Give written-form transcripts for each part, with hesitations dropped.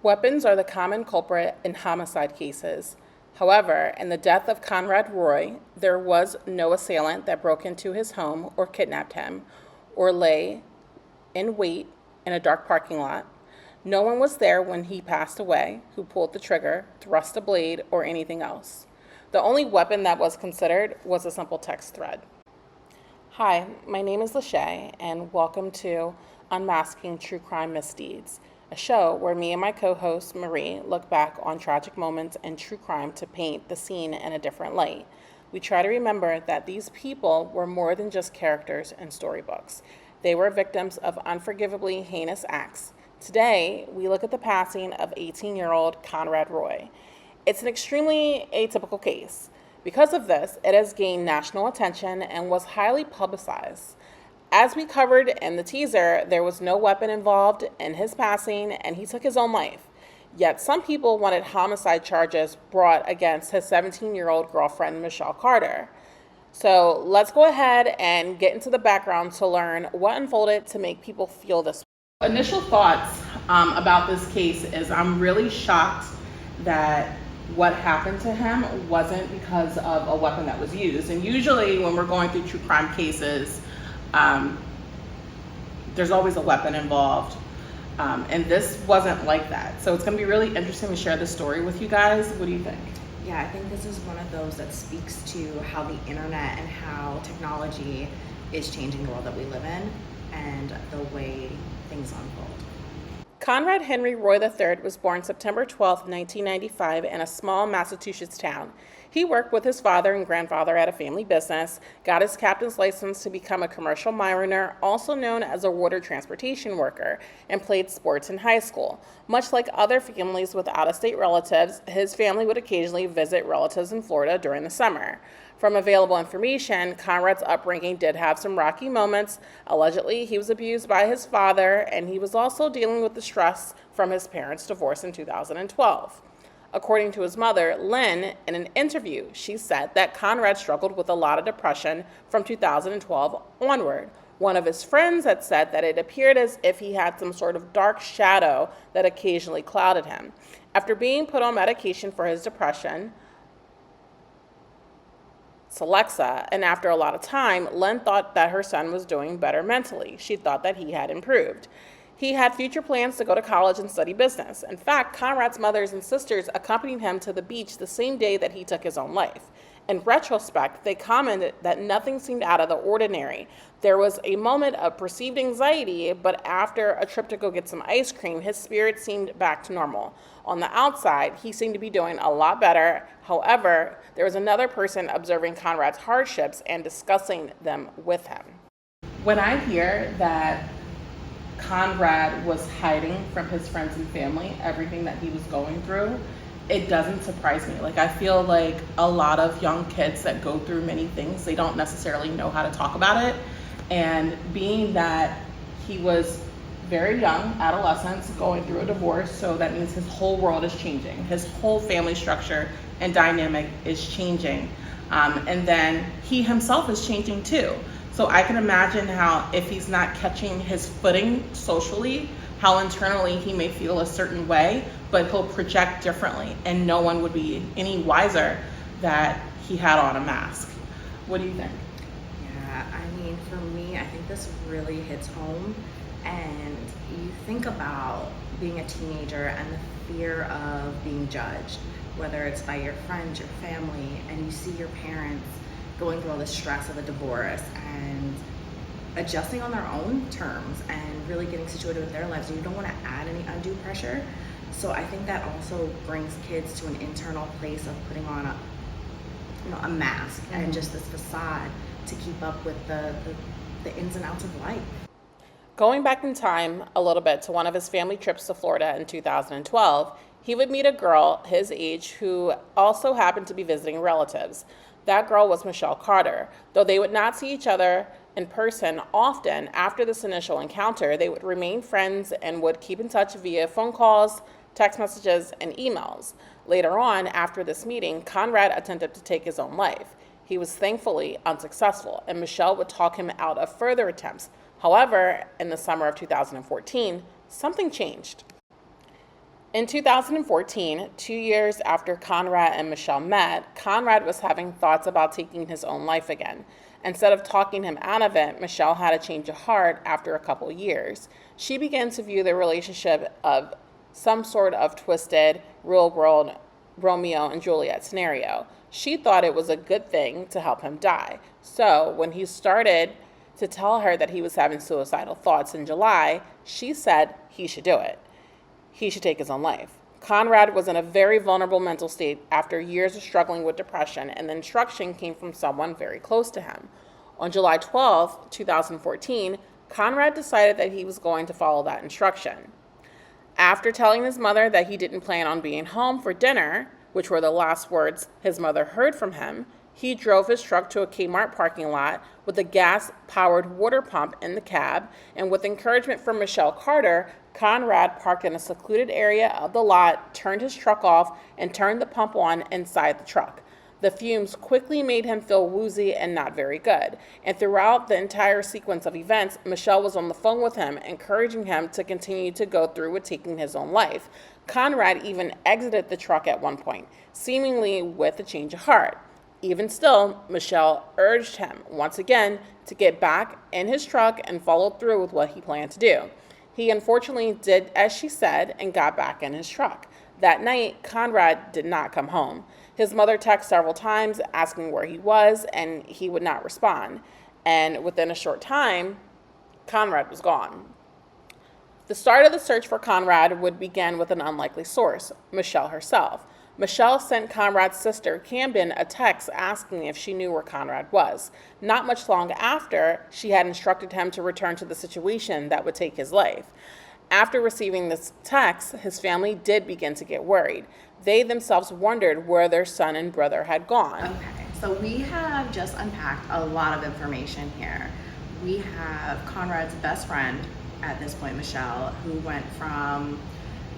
Weapons are the common culprit in homicide cases. However, in the death of Conrad Roy, there was no assailant that broke into his home or kidnapped him or lay in wait in a dark parking lot. No one was there when he passed away who pulled the trigger, thrust a blade, or anything else. The only weapon that was considered was a simple text thread. Hi, my name is Lachey, and welcome to Unmasking True Crime Misdeeds, a show where me and my co-host Marie look back on tragic moments in true crime to paint the scene in a different light. We try to remember that these people were more than just characters in storybooks. They were victims of unforgivably heinous acts. Today, we look at the passing of 18-year-old Conrad Roy. It's an extremely atypical case. Because of this, it has gained national attention and was highly publicized. As we covered in the teaser, there was no weapon involved in his passing, and he took his own life. Yet some people wanted homicide charges brought against his 17-year-old girlfriend, Michelle Carter. So let's go ahead and get into the background to learn what unfolded to make people feel this way. Initial thoughts about this case is I'm really shocked that what happened to him wasn't because of a weapon that was used. And usually when we're going through true crime cases, there's always a weapon involved. And this wasn't like that. So it's going to be really interesting to share this story with you guys. What do you think? Yeah, I think this is one of those that speaks to how the internet and how technology is changing the world that we live in and the way things unfold. Conrad Henry Roy III was born September 12, 1995, in a small Massachusetts town. He worked with his father and grandfather at a family business, got his captain's license to become a commercial mariner, also known as a water transportation worker, and played sports in high school. Much like other families with out-of-state relatives, his family would occasionally visit relatives in Florida during the summer. From available information, Conrad's upbringing did have some rocky moments. Allegedly, he was abused by his father, and he was also dealing with the stress from his parents' divorce in 2012. According to his mother, Lynn, in an interview, she said that Conrad struggled with a lot of depression from 2012 onward. One of his friends had said that it appeared as if he had some sort of dark shadow that occasionally clouded him. After being put on medication for his depression, Celexa, and after a lot of time, Lynn thought that her son was doing better mentally. She thought that he had improved. He had future plans to go to college and study business. In fact, Conrad's mothers and sisters accompanied him to the beach the same day that he took his own life. In retrospect, they commented that nothing seemed out of the ordinary. There was a moment of perceived anxiety, but after a trip to go get some ice cream, his spirit seemed back to normal. On the outside, he seemed to be doing a lot better. However, there was another person observing Conrad's hardships and discussing them with him. When I hear that Conrad was hiding from his friends and family everything that he was going through, it doesn't surprise me. Like, I feel like a lot of young kids that go through many things, they don't necessarily know how to talk about it. And being that he was very young, adolescent, going through a divorce, so that means his whole world is changing. His whole family structure and dynamic is changing. And then he himself is changing too. So I can imagine how if he's not catching his footing socially, how internally he may feel a certain way, but he'll project differently, and no one would be any wiser that he had on a mask. What do you think? Yeah, I mean, for me, I think this really hits home. And you think about being a teenager and the fear of being judged, whether it's by your friends, your family, and you see your parents going through all the stress of a divorce and adjusting on their own terms and really getting situated with their lives, and you don't want to add any undue pressure. So I think that also brings kids to an internal place of putting on a mask and just this facade to keep up with the ins and outs of life. Going back in time a little bit to one of his family trips to Florida in 2012, he would meet a girl his age who also happened to be visiting relatives. That girl was Michelle Carter. Though they would not see each other in person often, after this initial encounter, they would remain friends and would keep in touch via phone calls, text messages, and emails. Later on, after this meeting, Conrad attempted to take his own life. He was thankfully unsuccessful, and Michelle would talk him out of further attempts. However, in the summer of 2014, something changed. In 2014, 2 years after Conrad and Michelle met, Conrad was having thoughts about taking his own life again. Instead of talking him out of it, Michelle had a change of heart after a couple years. She began to view the relationship of some sort of twisted, real world Romeo and Juliet scenario. She thought it was a good thing to help him die. So when he started to tell her that he was having suicidal thoughts in July, she said he should do it. He should take his own life. Conrad was in a very vulnerable mental state after years of struggling with depression, and the instruction came from someone very close to him. On July 12, 2014, Conrad decided that he was going to follow that instruction. After telling his mother that he didn't plan on being home for dinner, which were the last words his mother heard from him, he drove his truck to a Kmart parking lot with a gas-powered water pump in the cab, and with encouragement from Michelle Carter, Conrad parked in a secluded area of the lot, turned his truck off, and turned the pump on inside the truck. The fumes quickly made him feel woozy and not very good. And throughout the entire sequence of events, Michelle was on the phone with him, encouraging him to continue to go through with taking his own life. Conrad even exited the truck at one point, seemingly with a change of heart. Even still, Michelle urged him once again to get back in his truck and follow through with what he planned to do. He unfortunately did as she said and got back in his truck. That night, Conrad did not come home. His mother texted several times asking where he was, and he would not respond. And within a short time, Conrad was gone. The start of the search for Conrad would begin with an unlikely source, Michelle herself. Michelle sent Conrad's sister, Camden, a text asking if she knew where Conrad was. Not much long after, she had instructed him to return to the situation that would take his life. After receiving this text, his family did begin to get worried. They themselves wondered where their son and brother had gone. Okay, so we have just unpacked a lot of information here. We have Conrad's best friend at this point, Michelle, who went from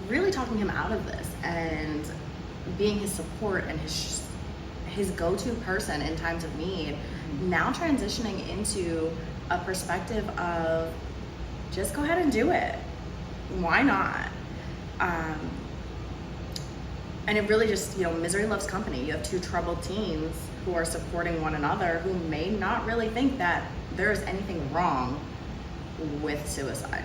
really talking him out of this and being his support and his go-to person in times of need, now transitioning into a perspective of just go ahead and do it. Why not? And it really just, misery loves company. You have two troubled teens who are supporting one another who may not really think that there's anything wrong with suicide.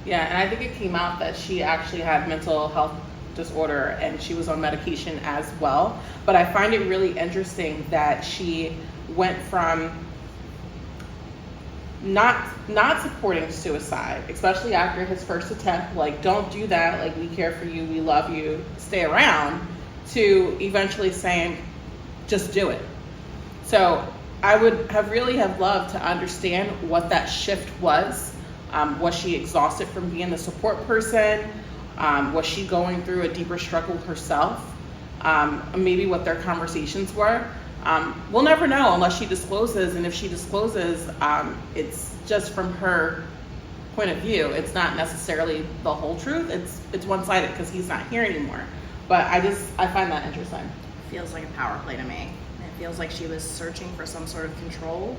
Yeah, and I think it came out that she actually had mental health disorder and she was on medication as well. But I find it really interesting that she went from not supporting suicide, especially after his first attempt, like, don't do that, like, we care for you, we love you, stay around, to eventually saying, just do it. So I would have really have loved to understand what that shift was. Was she exhausted from being the support person? Was she going through a deeper struggle herself? Maybe what their conversations were. We'll never know unless she discloses, and if she discloses, it's just from her point of view. It's not necessarily the whole truth. It's one-sided because he's not here anymore. But I find that interesting. Feels like a power play to me. It feels like she was searching for some sort of control,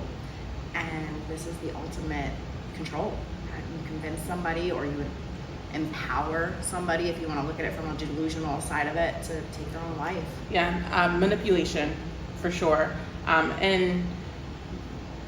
and this is the ultimate control. You convince somebody, or you would empower somebody, if you want to look at it from a delusional side of it, to take their own life. Yeah, manipulation, for sure. And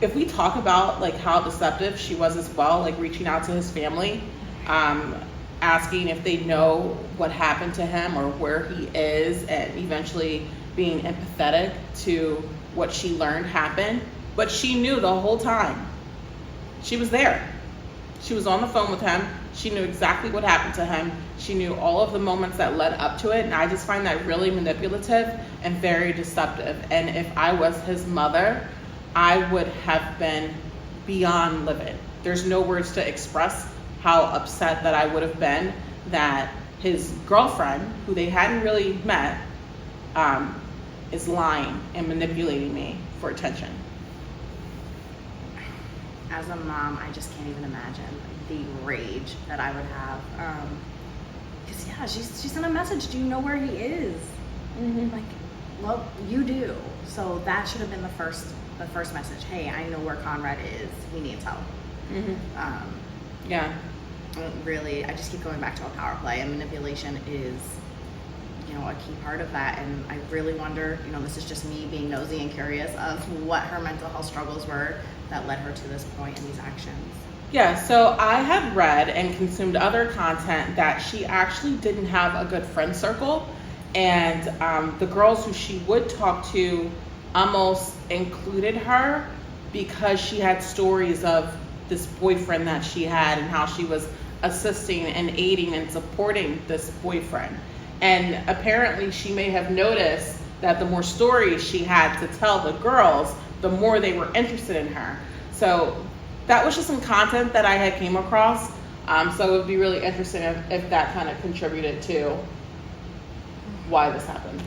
if we talk about like how deceptive she was as well, like reaching out to his family, asking if they know what happened to him or where he is, and eventually being empathetic to what she learned happened. But she knew the whole time. She was there. She was on the phone with him. She knew exactly what happened to him. She knew all of the moments that led up to it. And I just find that really manipulative and very deceptive. And if I was his mother, I would have been beyond livid. There's no words to express how upset that I would have been that his girlfriend, who they hadn't really met, is lying and manipulating me for attention. As a mom, I just can't even imagine the rage that I would have. Because yeah, she sent a message. Do you know where he is? Like, well, you do. So that should have been the first message. Hey, I know where Conrad is. He needs help. Yeah. Really, I just keep going back to a power play, and manipulation is, a key part of that. And I really wonder, this is just me being nosy and curious of what her mental health struggles were that led her to this point in these actions. Yeah, so I had read and consumed other content that she actually didn't have a good friend circle, and the girls who she would talk to almost included her because she had stories of this boyfriend that she had and how she was assisting and aiding and supporting this boyfriend. And apparently she may have noticed that the more stories she had to tell the girls, the more they were interested in her. So that was just some content that I had came across. So it would be really interesting if that kind of contributed to why this happened.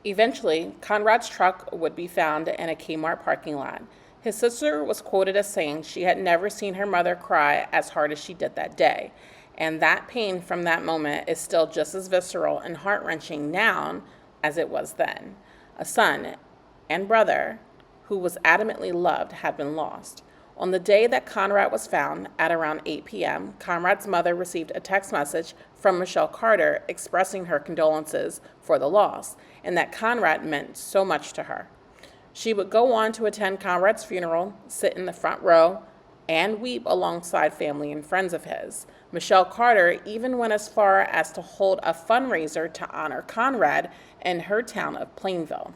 Eventually, Conrad's truck would be found in a Kmart parking lot. His sister was quoted as saying she had never seen her mother cry as hard as she did that day. And that pain from that moment is still just as visceral and heart-wrenching now as it was then. A son and brother who was adamantly loved had been lost. On the day that Conrad was found, at around 8 p.m., Conrad's mother received a text message from Michelle Carter expressing her condolences for the loss and that Conrad meant so much to her. She would go on to attend Conrad's funeral, sit in the front row, and weep alongside family and friends of his. Michelle Carter even went as far as to hold a fundraiser to honor Conrad in her town of Plainville.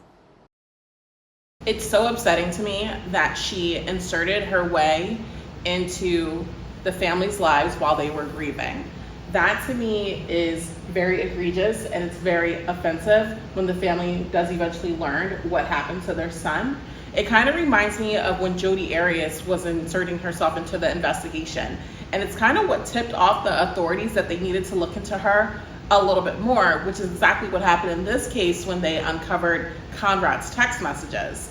It's so upsetting to me that she inserted her way into the family's lives while they were grieving. That to me is very egregious, and it's very offensive when the family does eventually learn what happened to their son. It kind of reminds me of when Jodi Arias was inserting herself into the investigation. And it's kind of what tipped off the authorities that they needed to look into her a little bit more, which is exactly what happened in this case when they uncovered Conrad's text messages.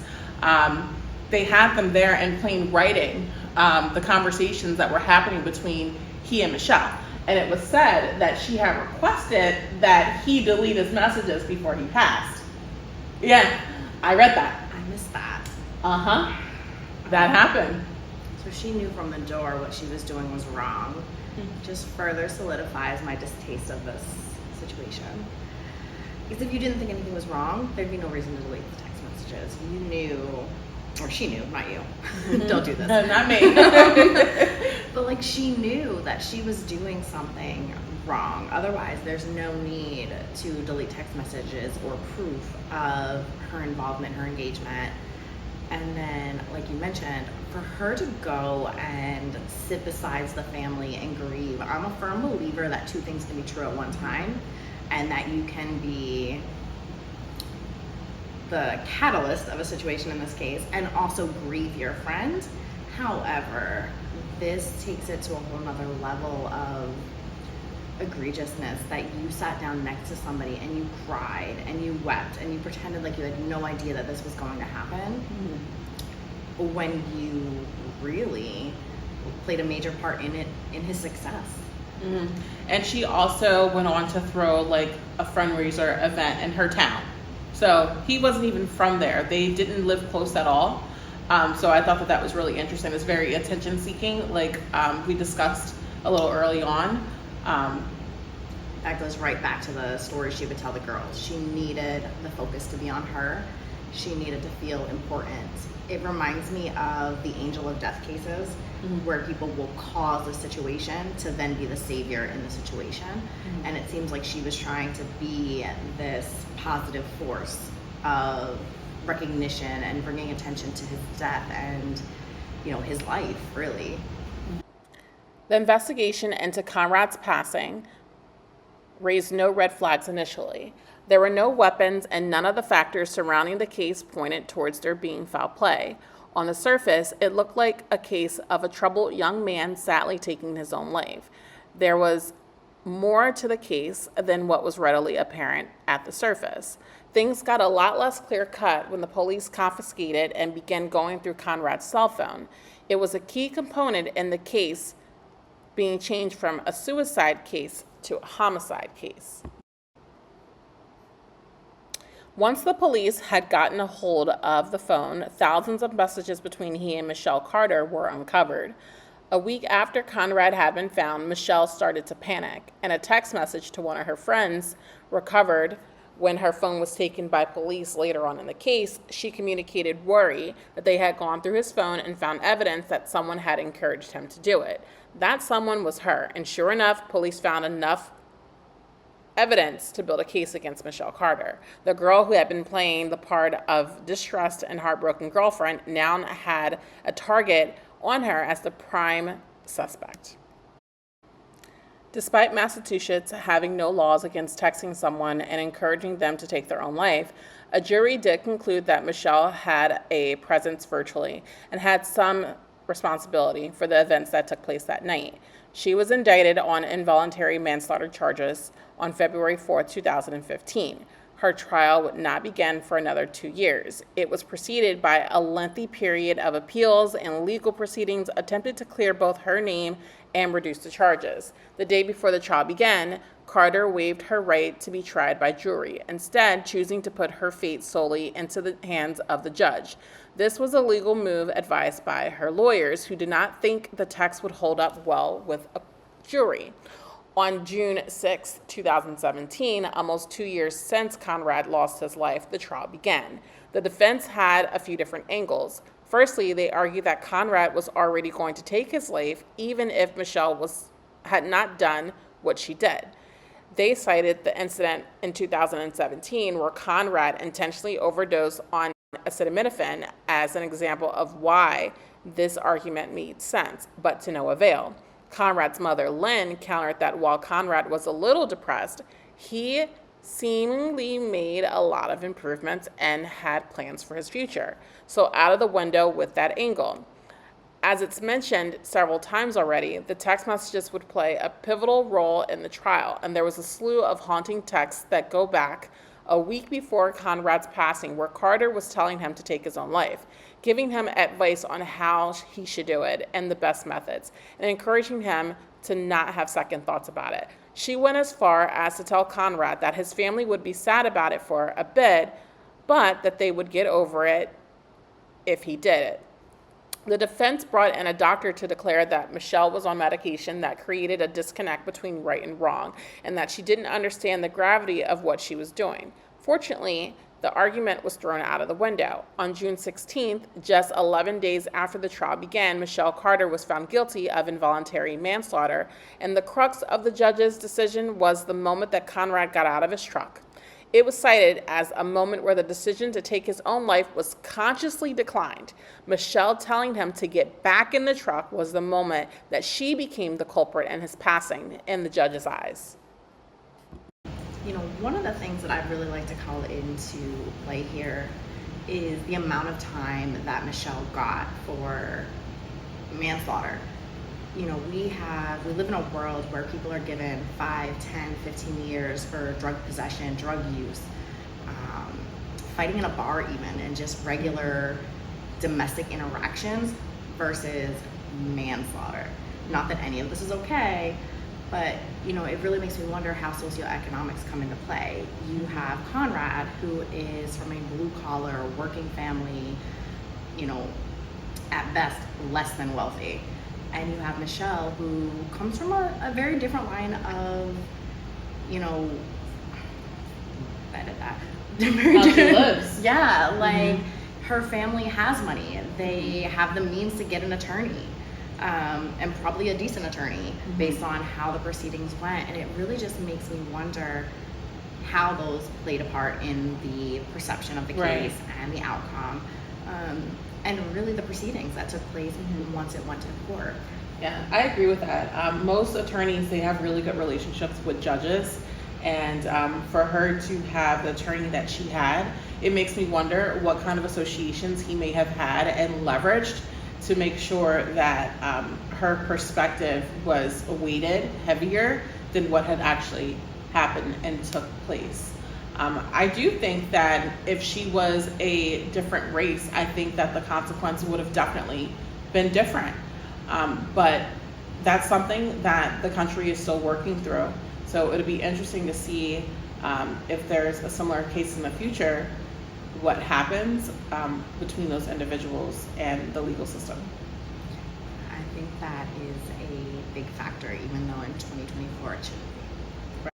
They had them there in plain writing, the conversations that were happening between he and Michelle. And it was said that she had requested that he delete his messages before he passed. Yeah, I read that. I missed that. That happened. So she knew from the door what she was doing was wrong. Just further solidifies my distaste of this situation. Because if you didn't think anything was wrong, there'd be no reason to delete the text messages. You knew, or she knew, not you. Don't do this. Not me. But she knew that she was doing something wrong. Otherwise, there's no need to delete text messages or proof of her involvement, her engagement. And then, like you mentioned, for her to go and sit beside the family and grieve, I'm a firm believer that two things can be true at one time, and that you can be the catalyst of a situation in this case and also grieve your friend. However, this takes it to a whole nother level of egregiousness, that you sat down next to somebody and you cried and you wept and you pretended like you had no idea that this was going to happen, when you really played a major part in it, in his success. And she also went on to throw a fundraiser event in her town. So he wasn't even from there. They didn't live close at all. So I thought that was really interesting. It's very attention seeking, we discussed a little early on. That goes right back to the story she would tell the girls. She needed the focus to be on her. She needed to feel important. It reminds me of the angel of death cases, where people will cause a situation to then be the savior in the situation. And it seems like she was trying to be this positive force of recognition and bringing attention to his death and, his life, really. The investigation into Conrad's passing raised no red flags initially. There were no weapons, and none of the factors surrounding the case pointed towards there being foul play. On the surface, it looked like a case of a troubled young man sadly taking his own life. There was more to the case than what was readily apparent at the surface. Things got a lot less clear-cut when the police confiscated and began going through Conrad's cell phone. It was a key component in the case being changed from a suicide case to a homicide case. Once the police had gotten a hold of the phone, thousands of messages between he and Michelle Carter were uncovered. A week after Conrad had been found, Michelle started to panic, and a text message to one of her friends recovered when her phone was taken by police later on in the case. She communicated worry that they had gone through his phone and found evidence that someone had encouraged him to do it. That someone was her, and sure enough, police found enough evidence to build a case against Michelle Carter. The girl who had been playing the part of distressed and heartbroken girlfriend now had a target on her as the prime suspect. Despite Massachusetts having no laws against texting someone and encouraging them to take their own life, a jury did conclude that Michelle had a presence virtually and had some responsibility for the events that took place that night. She was indicted on involuntary manslaughter charges on February 4, 2015. Her trial would not begin for another 2 years. It was preceded by a lengthy period of appeals and legal proceedings attempted to clear both her name and reduce the charges. The day before the trial began, Carter waived her right to be tried by jury, instead choosing to put her fate solely into the hands of the judge. This was a legal move advised by her lawyers, who did not think the text would hold up well with a jury. On June 6, 2017, almost 2 years since Conrad lost his life, the trial began. The defense had a few different angles. Firstly, they argued that Conrad was already going to take his life, even if Michelle had not done what she did. They cited the incident in 2017 where Conrad intentionally overdosed on acetaminophen as an example of why this argument made sense, but to no avail. Conrad's mother, Lynn, countered that while Conrad was a little depressed, he seemingly made a lot of improvements and had plans for his future. So out of the window with that angle. As it's mentioned several times already, the text messages would play a pivotal role in the trial, and there was a slew of haunting texts that go back a week before Conrad's passing, where Carter was telling him to take his own life, giving him advice on how he should do it and the best methods, and encouraging him to not have second thoughts about it. She went as far as to tell Conrad that his family would be sad about it for a bit, but that they would get over it if he did it. The defense brought in a doctor to declare that Michelle was on medication that created a disconnect between right and wrong, and that she didn't understand the gravity of what she was doing. Fortunately, the argument was thrown out of the window. On June 16th, just 11 days after the trial began, Michelle Carter was found guilty of involuntary manslaughter, and the crux of the judge's decision was the moment that Conrad got out of his truck. It was cited as a moment where the decision to take his own life was consciously declined. Michelle telling him to get back in the truck was the moment that she became the culprit in his passing in the judge's eyes. You know, one of the things that I'd really like to call into play here is the amount of time that Michelle got for manslaughter. You know, we live in a world where people are given 5, 10, 15 years for drug possession, drug use, fighting in a bar even, and just regular domestic interactions versus manslaughter. Not that any of this is okay, but, you know, it really makes me wonder how socioeconomics come into play. You have Conrad, who is from a blue-collar, working family, you know, at best, less than wealthy. And you have Michelle, who comes from a very different line of, you know, How she lives. Yeah, like her family has money. They have the means to get an attorney, and probably a decent attorney based on how the proceedings went. And it really just makes me wonder how those played a part in the perception of the case and the outcome. And really the proceedings that took place once it went to court. Yeah, I agree with that. Most attorneys, they have really good relationships with judges. And for her to have the attorney that she had, it makes me wonder what kind of associations he may have had and leveraged to make sure that her perspective was weighted heavier than what had actually happened and took place. I do think that if she was a different race, I think that the consequence would have definitely been different. But that's something that the country is still working through. So it'll be interesting to see if there's a similar case in the future, what happens between those individuals and the legal system. I think that is a big factor, even though in 2024 it shouldn't be.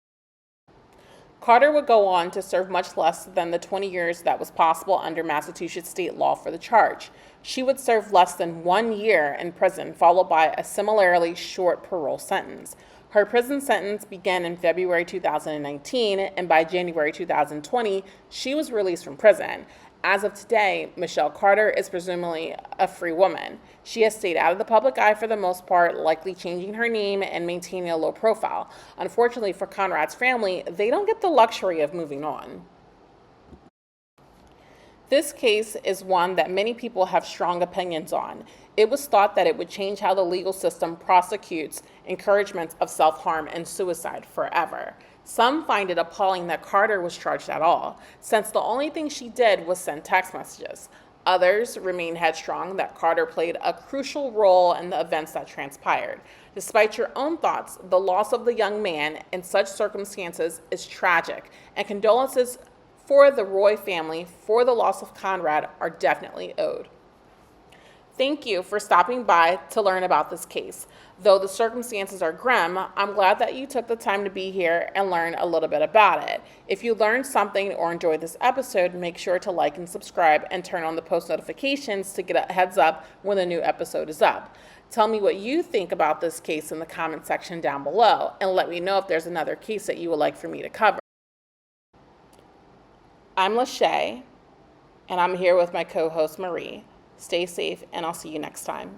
Carter would go on to serve much less than the 20 years that was possible under Massachusetts state law for the charge. She would serve less than 1 year in prison, followed by a similarly short parole sentence. Her prison sentence began in February 2019, and by January 2020, she was released from prison. As of today, Michelle Carter is presumably a free woman. She has stayed out of the public eye for the most part, likely changing her name and maintaining a low profile. Unfortunately for Conrad's family, they don't get the luxury of moving on. This case is one that many people have strong opinions on. It was thought that it would change how the legal system prosecutes encouragements of self-harm and suicide forever. Some find it appalling that Carter was charged at all, since the only thing she did was send text messages. Others remain headstrong that Carter played a crucial role in the events that transpired. Despite your own thoughts, the loss of the young man in such circumstances is tragic, and condolences for the Roy family for the loss of Conrad are definitely owed. Thank you for stopping by to learn about this case. Though the circumstances are grim, I'm glad that you took the time to be here and learn a little bit about it. If you learned something or enjoyed this episode, make sure to like and subscribe and turn on the post notifications to get a heads up when a new episode is up. Tell me what you think about this case in the comment section down below, and let me know if there's another case that you would like for me to cover. I'm Lachey, and I'm here with my co-host Marie. Stay safe, and I'll see you next time.